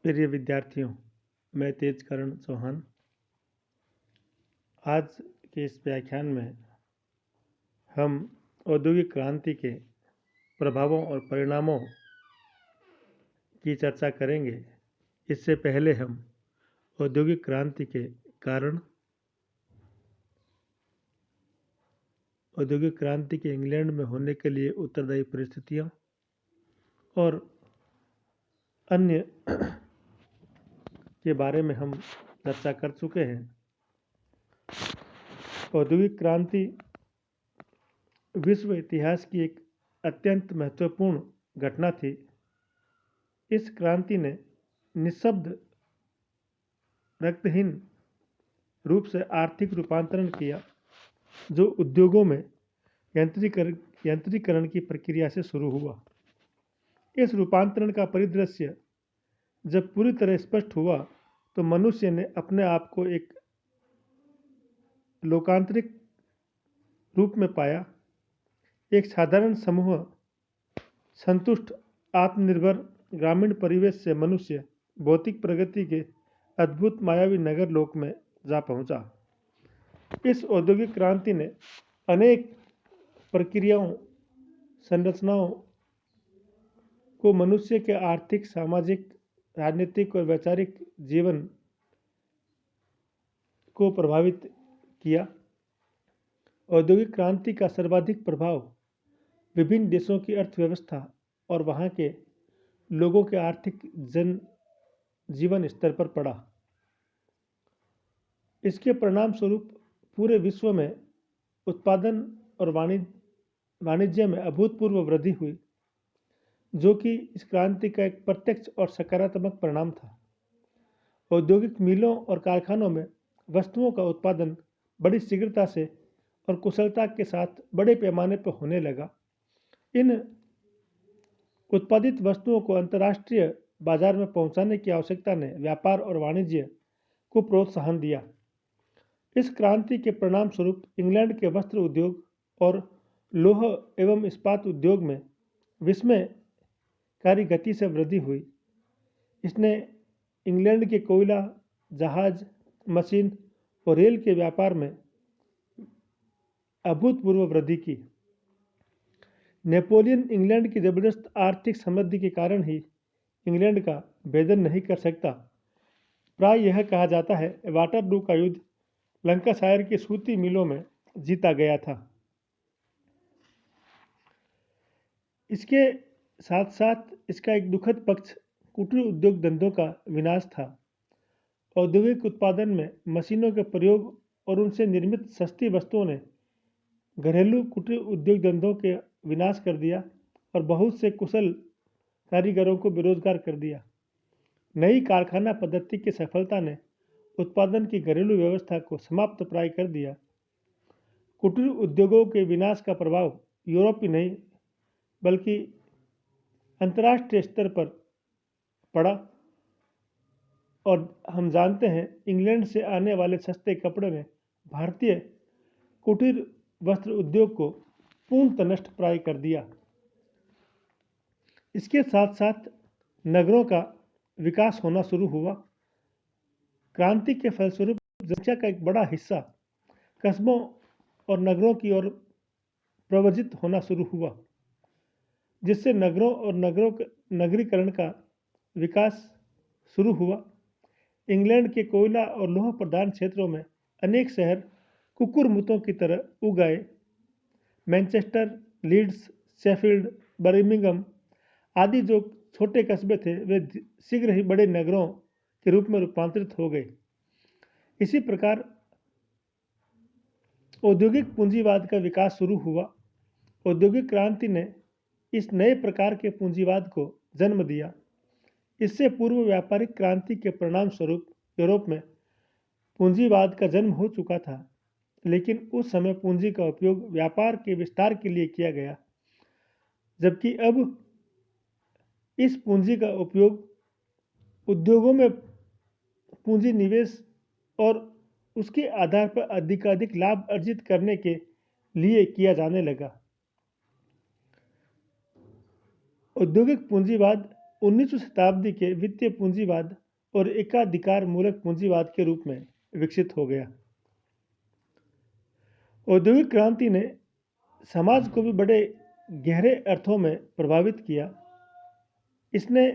प्रिय विद्यार्थियों, मैं तेजकरण चौहान। आज के इस व्याख्यान में हम औद्योगिक क्रांति के प्रभावों और परिणामों की चर्चा करेंगे। इससे पहले हम औद्योगिक क्रांति के कारण, औद्योगिक क्रांति के इंग्लैंड में होने के लिए उत्तरदायी परिस्थितियां और अन्य के बारे में हम चर्चा कर चुके हैं। औद्योगिक क्रांति विश्व इतिहास की एक अत्यंत महत्वपूर्ण घटना थी। इस क्रांति ने निःशब्द रक्तहीन रूप से आर्थिक रूपांतरण किया, जो उद्योगों में यंत्रीकरण की प्रक्रिया से शुरू हुआ। इस रूपांतरण का परिदृश्य जब पूरी तरह स्पष्ट हुआ तो मनुष्य ने अपने आप को एक लोकांतरिक रूप में पाया। एक साधारण समूह संतुष्ट आत्मनिर्भर ग्रामीण परिवेश से मनुष्य भौतिक प्रगति के अद्भुत मायावी नगर लोक में जा पहुंचा। इस औद्योगिक क्रांति ने अनेक प्रक्रियाओं, संरचनाओं को मनुष्य के आर्थिक, सामाजिक, राजनीतिक और वैचारिक जीवन को प्रभावित किया। औद्योगिक क्रांति का सर्वाधिक प्रभाव विभिन्न देशों की अर्थव्यवस्था और वहां के लोगों के आर्थिक जीवन स्तर पर पड़ा। इसके परिणाम स्वरूप पूरे विश्व में उत्पादन और वाणिज्य में अभूतपूर्व वृद्धि हुई, जो कि इस क्रांति का एक प्रत्यक्ष और सकारात्मक परिणाम था। औद्योगिक मिलों और कारखानों में वस्तुओं का उत्पादन बड़ी शीघ्रता से और कुशलता के साथ बड़े पैमाने पर होने लगा। इन उत्पादित वस्तुओं को अंतर्राष्ट्रीय बाजार में पहुंचाने की आवश्यकता ने व्यापार और वाणिज्य को प्रोत्साहन दिया। इस क्रांति के परिणाम स्वरूप इंग्लैंड के वस्त्र उद्योग और लौह एवं इस्पात उद्योग में विस्मयकारी गति से वृद्धि हुई। इसने इंग्लैंड के कोयला, जहाज, मशीन और रेल के व्यापार में अभूतपूर्व वृद्धि की। नेपोलियन इंग्लैंड की जबरदस्त आर्थिक समृद्धि के कारण ही इंग्लैंड का भेदन नहीं कर सकता। प्राय यह कहा जाता है वाटरलू का युद्ध लंकाशायर की सूती मिलों में जीता गया था। इसके साथ साथ इसका एक दुखद पक्ष कुटीर उद्योग धंधों का विनाश था। औद्योगिक उत्पादन में मशीनों के प्रयोग और उनसे निर्मित सस्ती वस्तुओं ने घरेलू कुटीर उद्योग धंधों के विनाश कर दिया और बहुत से कुशल कारीगरों को बेरोजगार कर दिया। नई कारखाना पद्धति की सफलता ने उत्पादन की घरेलू व्यवस्था को समाप्त प्राय कर दिया। कुटीर उद्योगों के विनाश का प्रभाव यूरोप ही नहीं बल्कि अंतर्राष्ट्रीय स्तर पर पड़ा और हम जानते हैं इंग्लैंड से आने वाले सस्ते कपड़े ने भारतीय कुटीर वस्त्र उद्योग को पूर्णतः नष्ट प्राय कर दिया। इसके साथ साथ नगरों का विकास होना शुरू हुआ। क्रांति के फलस्वरूप जनसंख्या का एक बड़ा हिस्सा कस्बों और नगरों की ओर प्रव्रजित होना शुरू हुआ, जिससे नगरों और नगरीकरण का विकास शुरू हुआ। इंग्लैंड के कोयला और लौह प्रधान क्षेत्रों में अनेक शहर कुकुरमुतों की तरह उग आए। मैनचेस्टर, लीड्स, शेफील्ड, बर्मिंघम आदि जो छोटे कस्बे थे वे शीघ्र ही बड़े नगरों के रूप में रूपांतरित हो गए। इसी प्रकार औद्योगिक पूंजीवाद का विकास शुरू हुआ। औद्योगिक क्रांति ने इस नए प्रकार के पूंजीवाद को जन्म दिया। इससे पूर्व व्यापारिक क्रांति के परिणाम स्वरूप यूरोप में पूंजीवाद का जन्म हो चुका था, लेकिन उस समय पूंजी का उपयोग व्यापार के विस्तार के लिए किया गया, जबकि अब इस पूंजी का उपयोग उद्योगों में पूंजी निवेश और उसके आधार पर अधिकाधिक लाभ अर्जित करने के लिए किया जाने लगा। औद्योगिक पूंजीवाद 19वीं शताब्दी के वित्तीय पूंजीवाद और एकाधिकार मूलक पूंजीवाद के रूप में विकसित हो गया। औद्योगिक क्रांति ने समाज को भी बड़े गहरे अर्थों में प्रभावित किया। इसने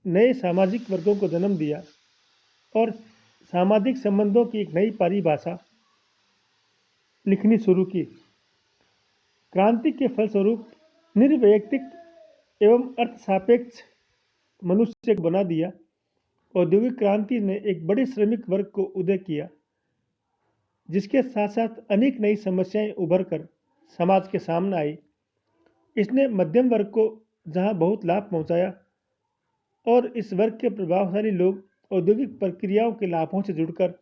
नए सामाजिक वर्गों को जन्म दिया और सामाजिक संबंधों की एक नई परिभाषा लिखनी शुरू की। क्रांति के फलस्वरूप निर्वैयक्तिक एवं अर्थसापेक्ष मनुष्य को बना दिया। औद्योगिक क्रांति ने एक बड़े श्रमिक वर्ग को उदय किया, जिसके साथ साथ अनेक नई समस्याएं उभर कर समाज के सामने आई। इसने मध्यम वर्ग को जहां बहुत लाभ पहुंचाया और इस वर्ग के प्रभावशाली लोग औद्योगिक प्रक्रियाओं के लाभों से जुड़कर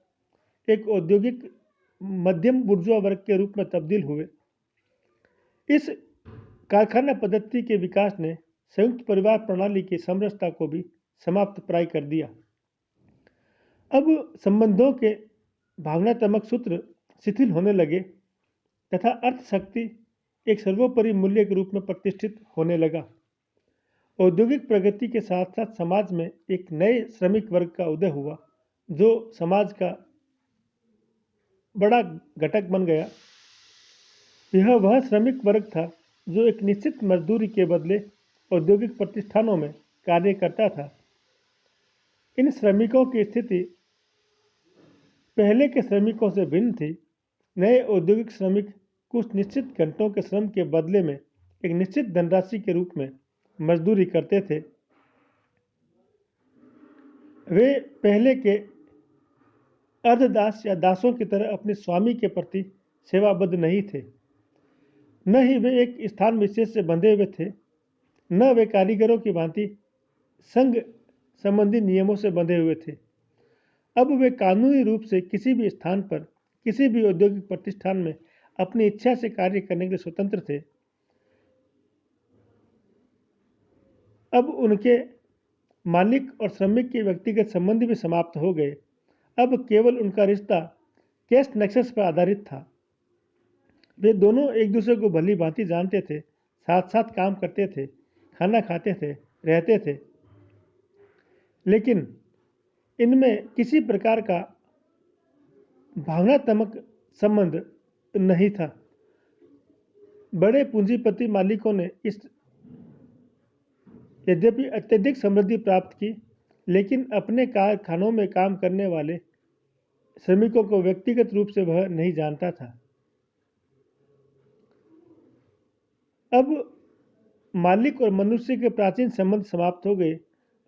एक औद्योगिक मध्यम बुर्जुआ वर्ग के रूप में तब्दील हुए। इस कारखाना पद्धति के विकास ने संयुक्त परिवार प्रणाली की समरसता को भी समाप्त प्राय कर दिया। अब संबंधों के भावनात्मक सूत्र शिथिल होने लगे तथा अर्थशक्ति एक सर्वोपरि मूल्य के रूप में प्रतिष्ठित होने लगा। औद्योगिक प्रगति के साथ साथ समाज में एक नए श्रमिक वर्ग का उदय हुआ, जो समाज का बड़ा घटक बन गया। यह वह श्रमिक वर्ग था जो एक निश्चित मजदूरी के बदले औद्योगिक प्रतिष्ठानों में कार्य करता था। इन श्रमिकों की स्थिति पहले के श्रमिकों से भिन्न थी। नए औद्योगिक श्रमिक कुछ निश्चित घंटों के श्रम के बदले में एक निश्चित धनराशि के रूप में मजदूरी करते थे। वे पहले के अर्धदास या दासों की तरह अपने स्वामी के प्रति सेवाबद्ध नहीं थे। न ही वे एक स्थान विशेष से बंधे हुए थे, न वे कारीगरों की भांति संघ संबंधी नियमों से बंधे हुए थे। अब वे कानूनी रूप से किसी भी स्थान पर, किसी भी औद्योगिक प्रतिष्ठान में अपनी इच्छा से कार्य करने के लिए स्वतंत्र थे। अब उनके मालिक और श्रमिक के व्यक्तिगत संबंध भी समाप्त हो गए। अब केवल उनका रिश्ता कैस्ट नेक्सस पर आधारित था। वे दोनों एक दूसरे को भली भांति जानते थे, साथ साथ काम करते थे, खाना खाते थे, रहते थे, लेकिन इनमें किसी प्रकार का भावनात्मक संबंध नहीं था। बड़े पूंजीपति मालिकों ने इस यद्यपि अत्यधिक समृद्धि प्राप्त की, लेकिन अपने कारखानों में काम करने वाले श्रमिकों को व्यक्तिगत रूप से वह नहीं जानता था। अब मालिक और मनुष्य के प्राचीन संबंध समाप्त हो गए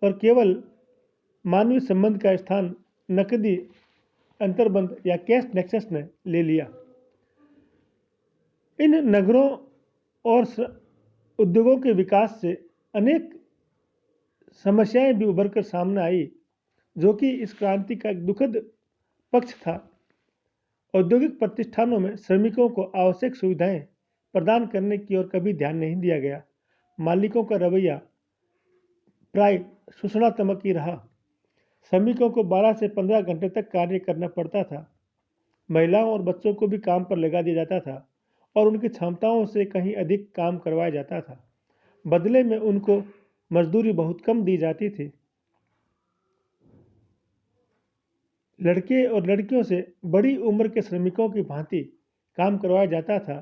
और केवल मानवीय संबंध का स्थान नकदी अंतर्बंध या कैश नेक्सस ने ले लिया। इन नगरों और उद्योगों के विकास से अनेक समस्याएं भी उभर कर सामने आई, जो कि इस क्रांति का एक दुखद पक्ष था। औद्योगिक प्रतिष्ठानों में श्रमिकों को आवश्यक सुविधाएं प्रदान करने की ओर कभी ध्यान नहीं दिया गया। मालिकों का रवैया प्राय शोषणात्मक ही रहा। श्रमिकों को 12 से 15 घंटे तक कार्य करना पड़ता था। महिलाओं और बच्चों को भी काम पर लगा दिया जाता था और उनकी क्षमताओं से कहीं अधिक काम करवाया जाता था। बदले में उनको मजदूरी बहुत कम दी जाती थी। लड़के और लड़कियों से बड़ी उम्र के श्रमिकों की भांति काम करवाया जाता था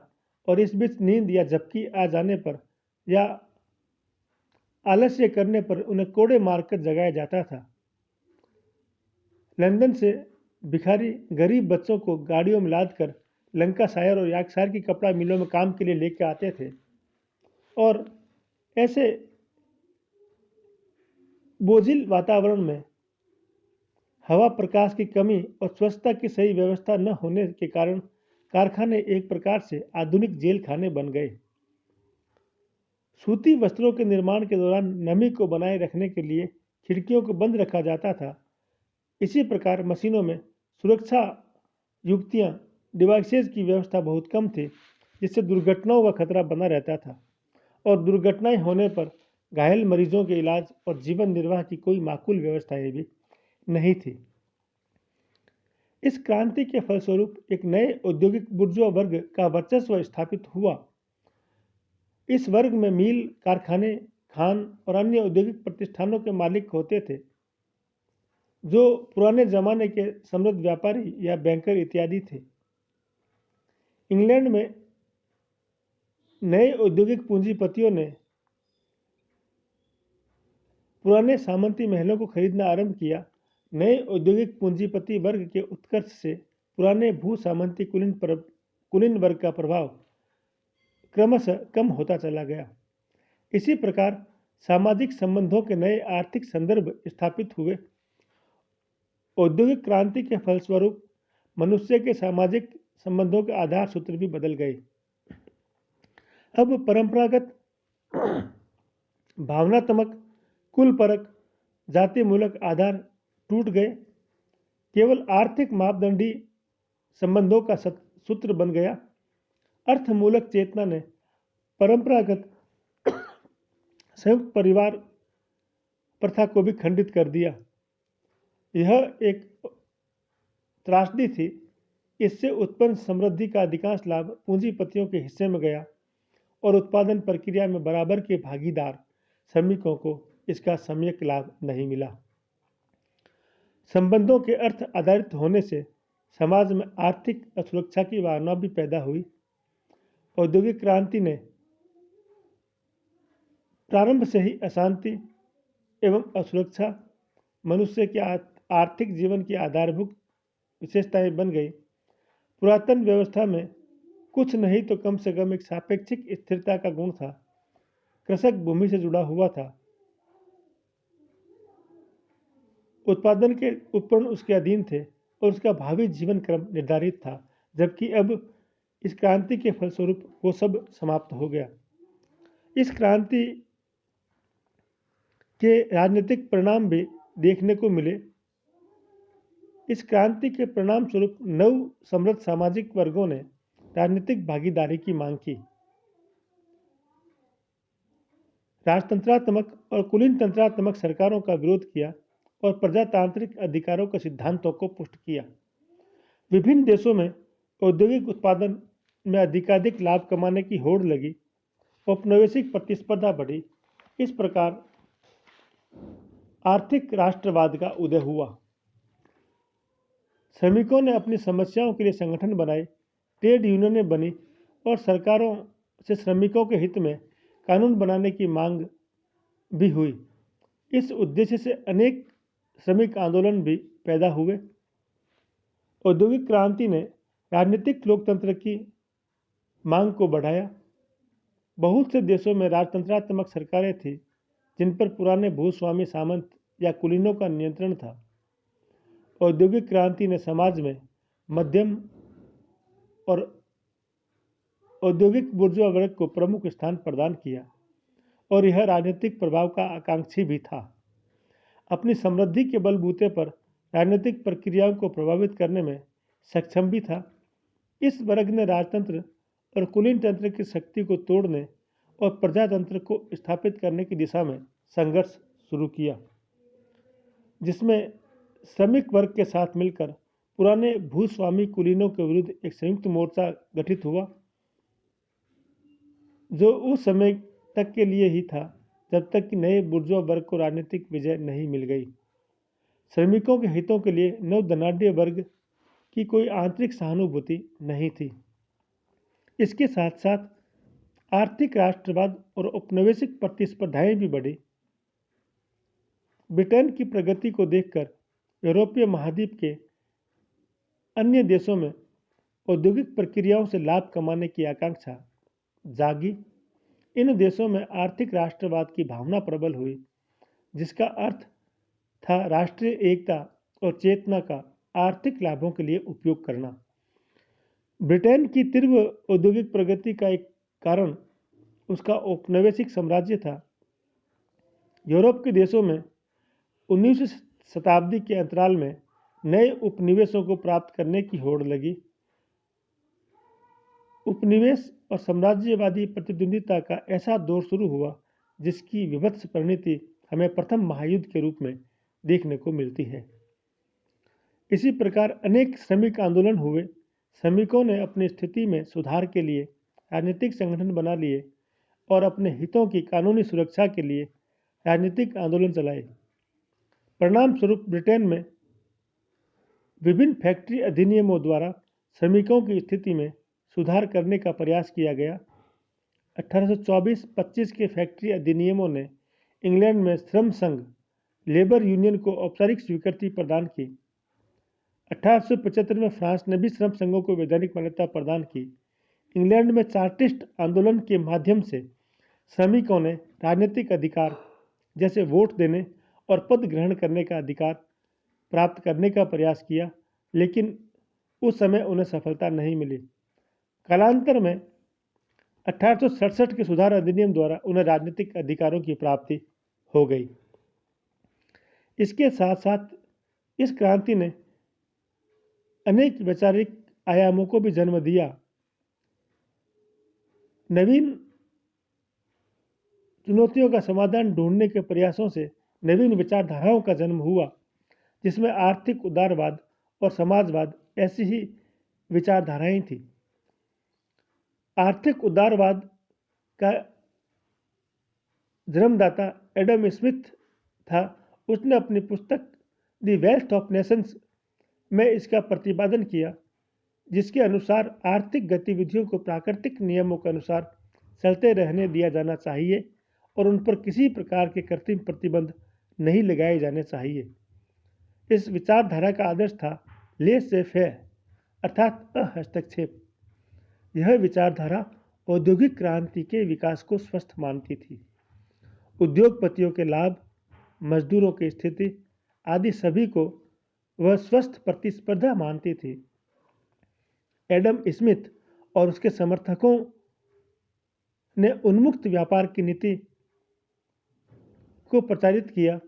और इस बीच नींद या झपकी आ जाने पर या आलस्य करने पर उन्हें कोड़े मारकर जगाया जाता था। लंदन से भिखारी गरीब बच्चों को गाड़ियों में लादकर लंकाशायर और यॉर्कशायर की कपड़ा मिलों में काम के लिए लेकर आते थे और ऐसे बोझिल वातावरण में हवा प्रकाश की कमी और स्वच्छता की सही व्यवस्था न होने के कारण कारखाने एक प्रकार से आधुनिक जेल खाने बन गए। सूती वस्त्रों के निर्माण के दौरान नमी को बनाए रखने के लिए खिड़कियों को बंद रखा जाता था। इसी प्रकार मशीनों में सुरक्षा युक्तियां डिवाइसेज की व्यवस्था बहुत कम थी, जिससे दुर्घटनाओं का खतरा बना रहता था और दुर्घटनाएं होने पर घायल मरीजों के इलाज और जीवन निर्वाह की कोई माकूल व्यवस्थाएं भी नहीं थी। इस क्रांति के फलस्वरूप एक नए औद्योगिक बुर्जुआ वर्ग का वर्चस्व स्थापित हुआ। इस वर्ग में मिल, कारखाने, खान और अन्य औद्योगिक प्रतिष्ठानों के मालिक होते थे, जो पुराने जमाने के समृद्ध व्यापारी या बैंकर इत्यादि थे। इंग्लैंड में नए औद्योगिक पूंजीपतियों ने पुराने सामंती महलों को खरीदना आरंभ किया। नए औद्योगिक पूंजीपति वर्ग के उत्कर्ष से पुराने भू सामंती कुलीन वर्ग का प्रभाव क्रमशः कम होता चला गया। इसी प्रकार सामाजिक संबंधों के नए आर्थिक संदर्भ स्थापित हुए। औद्योगिक क्रांति के फलस्वरूप मनुष्य के सामाजिक संबंधों के आधार सूत्र भी बदल गए। अब परंपरागत भावनात्मक, कुलपरक, जाति मूलक आधार टूट गए। केवल आर्थिक मापदंडी संबंधों का सूत्र बन गया। अर्थमूलक चेतना ने परंपरागत संयुक्त परिवार प्रथा को भी खंडित कर दिया। यह एक त्रासदी थी। इससे उत्पन्न समृद्धि का अधिकांश लाभ पूंजीपतियों के हिस्से में गया और उत्पादन प्रक्रिया में बराबर के भागीदार श्रमिकों को इसका सम्यक लाभ नहीं मिला। संबंधों के अर्थ आधारित होने से समाज में आर्थिक असुरक्षा की भावना भी पैदा हुई। औद्योगिक क्रांति ने प्रारंभ से ही अशांति एवं असुरक्षा मनुष्य के आर्थिक जीवन की आधारभूत विशेषताएं बन गई। पुरातन व्यवस्था में कुछ नहीं तो कम से कम एक सापेक्षिक स्थिरता का गुण था। कृषक भूमि से जुड़ा हुआ था, उत्पादन के उपकरण उसके अधीन थे और उसका भावी जीवन क्रम निर्धारित था। जबकि अब इस क्रांति के फलस्वरूप वो सब समाप्त हो गया। इस क्रांति के राजनीतिक परिणाम भी देखने को मिले। इस क्रांति के परिणाम स्वरूप नव समृद्ध सामाजिक वर्गों ने राजनीतिक भागीदारी की मांग की। राजतंत्रात्मक और कुलीन तंत्रात्मक सरकारों का विरोध किया और प्रजातांत्रिक अधिकारों के सिद्धांतों को पुष्ट किया। विभिन्न देशों में औद्योगिक उत्पादन में अधिकाधिक लाभ कमाने की होड़ लगी। औपनिवेशिक प्रतिस्पर्धा बढ़ी। इस प्रकार आर्थिक राष्ट्रवाद का उदय हुआ। श्रमिकों ने अपनी समस्याओं के लिए संगठन बनाए, ट्रेड यूनियनें बनी और सरकारों से श्रमिकों के हित में कानून बनाने की मांग भी हुई। इस उद्देश्य से अनेक श्रमिक आंदोलन भी पैदा हुए। औद्योगिक क्रांति ने राजनीतिक लोकतंत्र की मांग को बढ़ाया। बहुत से देशों में राजतंत्रात्मक सरकारें थीं जिन पर पुराने भूस्वामी सामंत या कुलीनों का नियंत्रण था। औद्योगिक क्रांति ने समाज में मध्यम और औद्योगिक बुर्जुआ वर्ग को प्रमुख स्थान प्रदान किया और यह राजनीतिक प्रभाव का आकांक्षी भी था। अपनी समृद्धि के बलबूते पर राजनीतिक प्रक्रियाओं को प्रभावित करने में सक्षम भी था। इस वर्ग ने राजतंत्र और कुलीन तंत्र की शक्ति को तोड़ने और प्रजातंत्र को स्थापित करने की दिशा में संघर्ष शुरू किया, जिसमें श्रमिक वर्ग के साथ मिलकर पुराने भूस्वामी कुलीनों के विरुद्ध एक संयुक्त मोर्चा गठित हुआ, जो उस समय तक के लिए ही था जब तक कि नए बुर्जुआ वर्ग को राजनीतिक विजय नहीं मिल गई। श्रमिकों के हितों के लिए नव धनाढ्य वर्ग की कोई आंतरिक सहानुभूति नहीं थी। इसके साथ साथ आर्थिक राष्ट्रवाद और औपनिवेशिक प्रतिस्पर्धाएं भी बढ़ी। ब्रिटेन की प्रगति को देखकर यूरोपीय महाद्वीप के अन्य देशों में औद्योगिक प्रक्रियाओं से लाभ कमाने की आकांक्षा जागी। इन देशों में आर्थिक राष्ट्रवाद की भावना प्रबल हुई, जिसका अर्थ था राष्ट्रीय एकता और चेतना का आर्थिक लाभों के लिए उपयोग करना। ब्रिटेन की तीव्र औद्योगिक प्रगति का एक कारण उसका औपनिवेशिक साम्राज्य था। यूरोप के देशों में 19वीं शताब्दी के अंतराल में नए उपनिवेशों को प्राप्त करने की होड़ लगी। उपनिवेश और साम्राज्यवादी प्रतिद्वंदिता का ऐसा दौर शुरू हुआ जिसकी विभत्स परिणति हमें प्रथम महायुद्ध के रूप में देखने को मिलती है। इसी प्रकार अनेक श्रमिक आंदोलन हुए। श्रमिकों ने अपनी स्थिति में सुधार के लिए राजनीतिक संगठन बना लिए और अपने हितों की कानूनी सुरक्षा के लिए राजनीतिक आंदोलन चलाए। परिणाम स्वरूप ब्रिटेन में विभिन्न फैक्ट्री अधिनियमों द्वारा श्रमिकों की स्थिति में सुधार करने का प्रयास किया गया। 1824-25 के फैक्ट्री अधिनियमों ने इंग्लैंड में श्रम संघ लेबर यूनियन को औपचारिक स्वीकृति प्रदान की। 1875 में फ्रांस ने भी श्रम संघों को वैधानिक मान्यता प्रदान की। इंग्लैंड में चार्टिस्ट आंदोलन के माध्यम से श्रमिकों ने राजनीतिक अधिकार जैसे वोट देने और पद ग्रहण करने का अधिकार प्राप्त करने का प्रयास किया, लेकिन उस समय उन्हें सफलता नहीं मिली। कालांतर में 1867 के सुधार अधिनियम द्वारा उन्हें राजनीतिक अधिकारों की प्राप्ति हो गई। इसके साथ साथ इस क्रांति ने अनेक वैचारिक आयामों को भी जन्म दिया। नवीन चुनौतियों का समाधान ढूंढने के प्रयासों से नवीन विचारधाराओं का जन्म हुआ, जिसमें आर्थिक उदारवाद और समाजवाद ऐसी ही विचारधाराएं थी। आर्थिक उदारवाद का जन्मदाता एडम स्मिथ था। उसने अपनी पुस्तक द वेल्थ ऑफ नेशंस में इसका प्रतिपादन किया, जिसके अनुसार आर्थिक गतिविधियों को प्राकृतिक नियमों के अनुसार चलते रहने दिया जाना चाहिए और उन पर किसी प्रकार के कृत्रिम प्रतिबंध नहीं लगाए जाने चाहिए। इस विचारधारा का आदर्श था लेसे फेयर, अर्थात हस्तक्षेप। यह विचारधारा औद्योगिक क्रांति के विकास को स्वस्थ मानती थी। उद्योगपतियों के लाभ, मजदूरों की स्थिति आदि सभी को वह स्वस्थ प्रतिस्पर्धा मानती थी। एडम स्मिथ और उसके समर्थकों ने उन्मुक्त व्यापार की नीति को प्रचारित किया,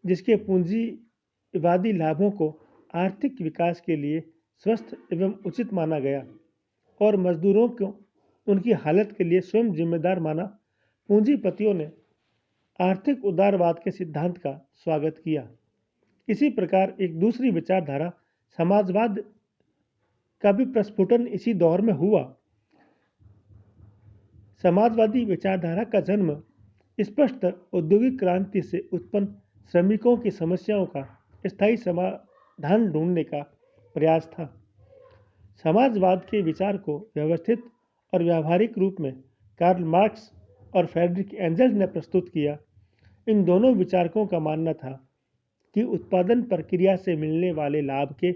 जिसके पूंजीवादी लाभों को आर्थिक विकास के लिए स्वस्थ एवं उचित माना गया और मजदूरों को उनकी हालत के लिए स्वयं जिम्मेदार माना। पूंजीपतियों ने आर्थिक उदारवाद के सिद्धांत का स्वागत किया। इसी प्रकार एक दूसरी विचारधारा समाजवाद का भी प्रस्फुटन इसी दौर में हुआ। समाजवादी विचारधारा का जन्म स्पष्ट औद्योगिक क्रांति से उत्पन्न श्रमिकों की समस्याओं का स्थायी समाधान ढूंढने का प्रयास था। समाजवाद के विचार को व्यवस्थित और व्यावहारिक रूप में कार्ल मार्क्स और फ्रेडरिक एंजल्स ने प्रस्तुत किया। इन दोनों विचारकों का मानना था कि उत्पादन प्रक्रिया से मिलने वाले लाभ के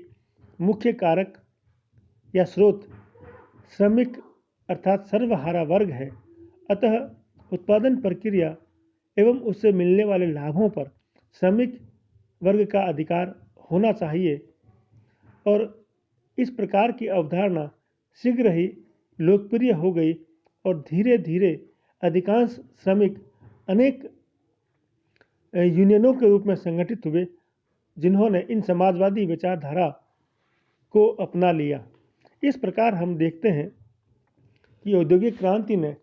मुख्य कारक या स्रोत श्रमिक अर्थात सर्वहारा वर्ग है। अतः उत्पादन प्रक्रिया एवं उससे मिलने वाले लाभों पर श्रमिक वर्ग का अधिकार होना चाहिए और इस प्रकार की अवधारणा शीघ्र ही लोकप्रिय हो गई और धीरे धीरे अधिकांश श्रमिक अनेक यूनियनों के रूप में संगठित हुए, जिन्होंने इन समाजवादी विचारधारा को अपना लिया। इस प्रकार हम देखते हैं कि औद्योगिक क्रांति ने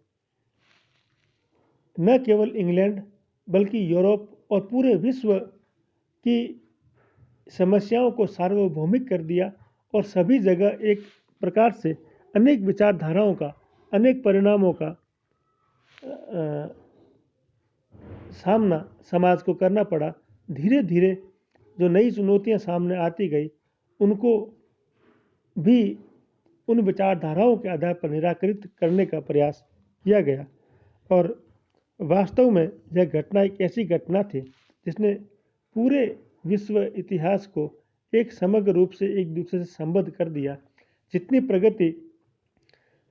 न केवल इंग्लैंड बल्कि यूरोप और पूरे विश्व की समस्याओं को सार्वभौमिक कर दिया और सभी जगह एक प्रकार से अनेक विचारधाराओं का, अनेक परिणामों का सामना समाज को करना पड़ा। धीरे धीरे जो नई चुनौतियां सामने आती गई, उनको भी उन विचारधाराओं के आधार पर निराकृत करने का प्रयास किया गया और वास्तव में यह घटना एक ऐसी घटना थी जिसने पूरे विश्व इतिहास को एक समग्र रूप से एक दूसरे से संबद्ध कर दिया। जितनी प्रगति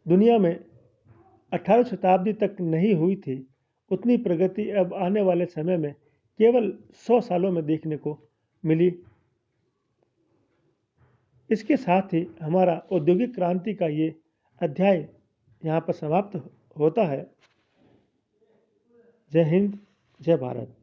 दुनिया में 18वीं शताब्दी तक नहीं हुई थी, उतनी प्रगति अब आने वाले समय में केवल 100 सालों में देखने को मिली। इसके साथ ही हमारा औद्योगिक क्रांति का ये अध्याय यहाँ पर समाप्त होता है। जय हिंद, जय भारत।